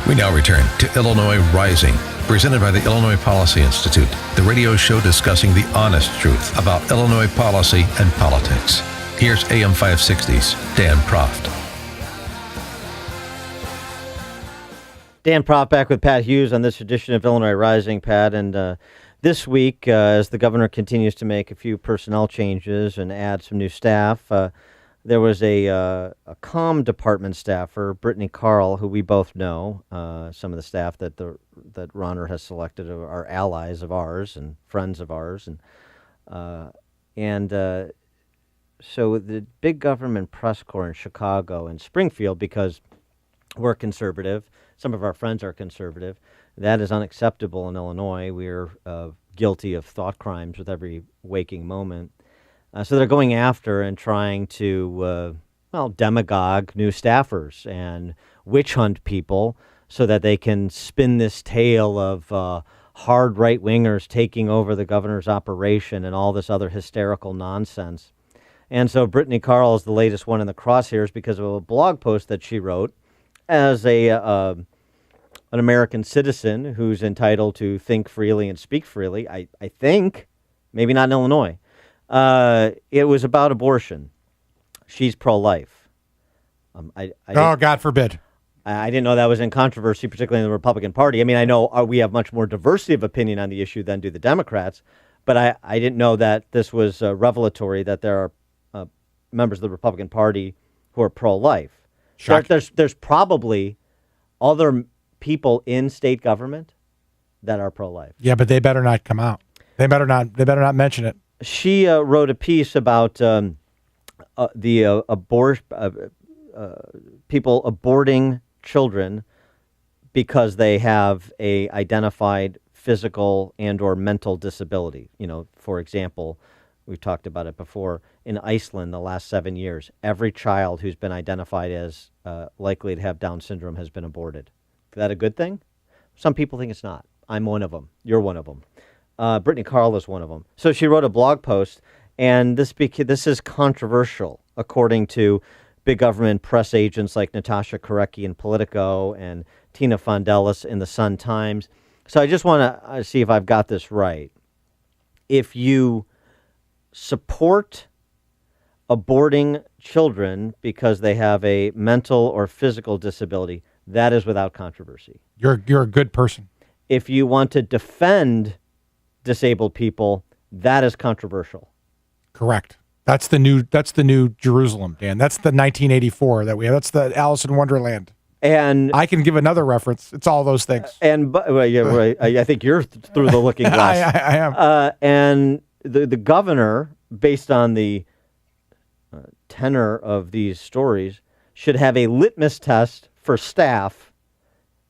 We now return to Illinois Rising, presented by the Illinois Policy Institute, the radio show discussing the honest truth about Illinois policy and politics. Here's AM 560's Dan Proft. Dan Proft back with Pat Hughes on this edition of Illinois Rising, Pat. And this week, as the governor continues to make a few personnel changes and add some new staff, there was a comm department staffer, Brittany Carl, who we both know. Some of the staff that Rauner has selected are allies of ours and friends of ours, so the big government press corps in Chicago and Springfield, because we're conservative, some of our friends are conservative. That is unacceptable in Illinois. We're guilty of thought crimes with every waking moment. So they're going after and trying to, demagogue new staffers and witch hunt people so that they can spin this tale of hard right-wingers taking over the governor's operation and all this other hysterical nonsense. And so Brittany Carl is the latest one in the crosshairs because of a blog post that she wrote as an American citizen who's entitled to think freely and speak freely. I think, maybe not in Illinois. It was about abortion. She's pro-life. God forbid. I didn't know that was in controversy, particularly in the Republican Party. I mean, I know we have much more diversity of opinion on the issue than do the Democrats, but I didn't know that this was revelatory that there are members of the Republican Party who are pro-life. There's probably other people in state government that are pro-life. Yeah, but they better not come out. They better not mention it. She wrote a piece about people aborting children because they have a identified physical and or mental disability. You know, for example, we've talked about it before. In Iceland, the last 7 years, every child who's been identified as likely to have Down syndrome has been aborted. Is that a good thing? Some people think it's not. I'm one of them. You're one of them. Brittany Carl is one of them. So she wrote a blog post, and this is controversial, according to big government press agents like Natasha Korecki in Politico and Tina Fondelis in the Sun-Times. So I just want to see if I've got this right. If you support aborting children because they have a mental or physical disability, that is without controversy. You're a good person. If you want to defend disabled people, that is controversial. Correct. That's the new Jerusalem, Dan. That's the 1984 that we have. That's the Alice in Wonderland. And I can give another reference. It's all those things. I think you're through the looking glass. I am. And the governor, based on the tenor of these stories, should have a litmus test for staff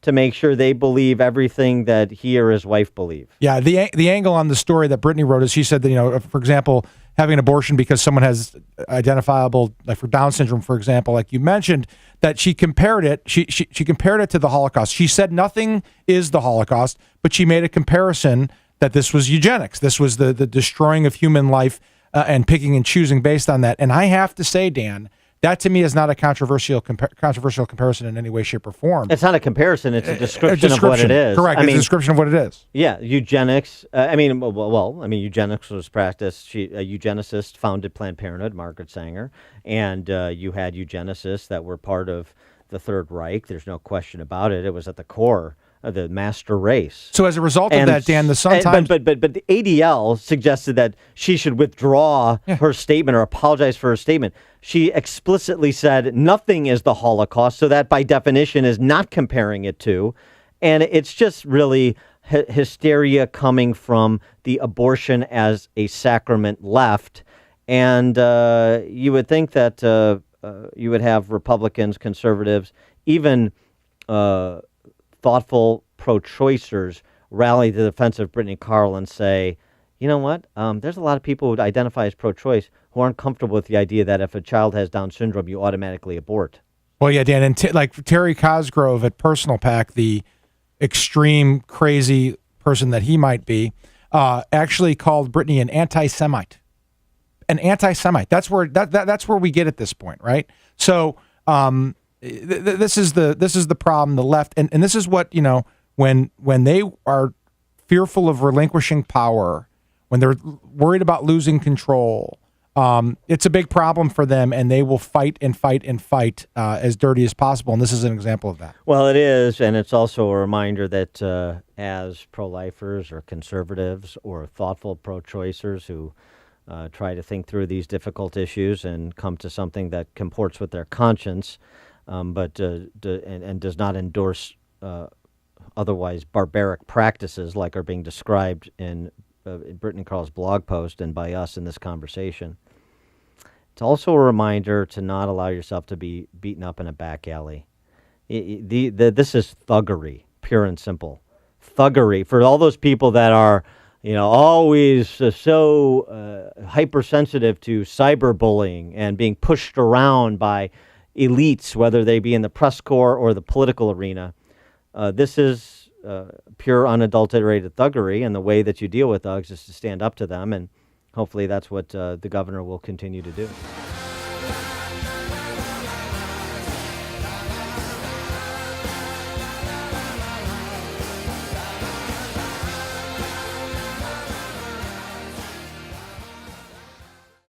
to make sure they believe everything that he or his wife believe. Yeah, the angle on the story that Brittany wrote is she said that, for example, having an abortion because someone has identifiable, like for Down syndrome, for example, like you mentioned, that she compared it. She compared it to the Holocaust. She said nothing is the Holocaust, but she made a comparison that this was eugenics. This was the destroying of human life and picking and choosing based on that. And I have to say, Dan, that to me is not a controversial comparison in any way, shape, or form. It's not a comparison; it's a description of what it is. Correct. It's a description of what it is. Yeah, eugenics. Eugenics was practiced. A eugenicist founded Planned Parenthood, Margaret Sanger, and you had eugenicists that were part of the Third Reich. There's no question about it. It was at the core of the master race. So as a result of that, Dan, the Sun-Times... But the ADL suggested that she should withdraw her statement or apologize for her statement. She explicitly said nothing is the Holocaust, so that by definition is not comparing it to. And it's just really hysteria coming from the abortion as a sacrament left. And you would think that you would have Republicans, conservatives, even thoughtful pro-choicers rally to the defense of Brittany Carl and say, you know what, there's a lot of people who identify as pro-choice who aren't comfortable with the idea that if a child has Down syndrome, you automatically abort. Well, yeah, Dan, and like Terry Cosgrove at Personal Pack, the extreme, crazy person that he might be, actually called Brittany an anti-Semite. An anti-Semite. That's where we get at this point, right? So this is the problem. The left, and this is what, when they are fearful of relinquishing power, when they're worried about losing control, it's a big problem for them, and they will fight and fight and fight as dirty as possible. And this is an example of that. Well, it is, and it's also a reminder that as pro-lifers or conservatives or thoughtful pro-choicers who try to think through these difficult issues and come to something that comports with their conscience, but does not endorse otherwise barbaric practices like are being described in Brittany Carl's blog post and by us in this conversation. It's also a reminder to not allow yourself to be beaten up in a back alley. This is thuggery, pure and simple. Thuggery for all those people that are, always so hypersensitive to cyberbullying and being pushed around by elites, whether they be in the press corps or the political arena. This is pure, unadulterated thuggery, and the way that you deal with thugs is to stand up to them, and hopefully that's what the governor will continue to do.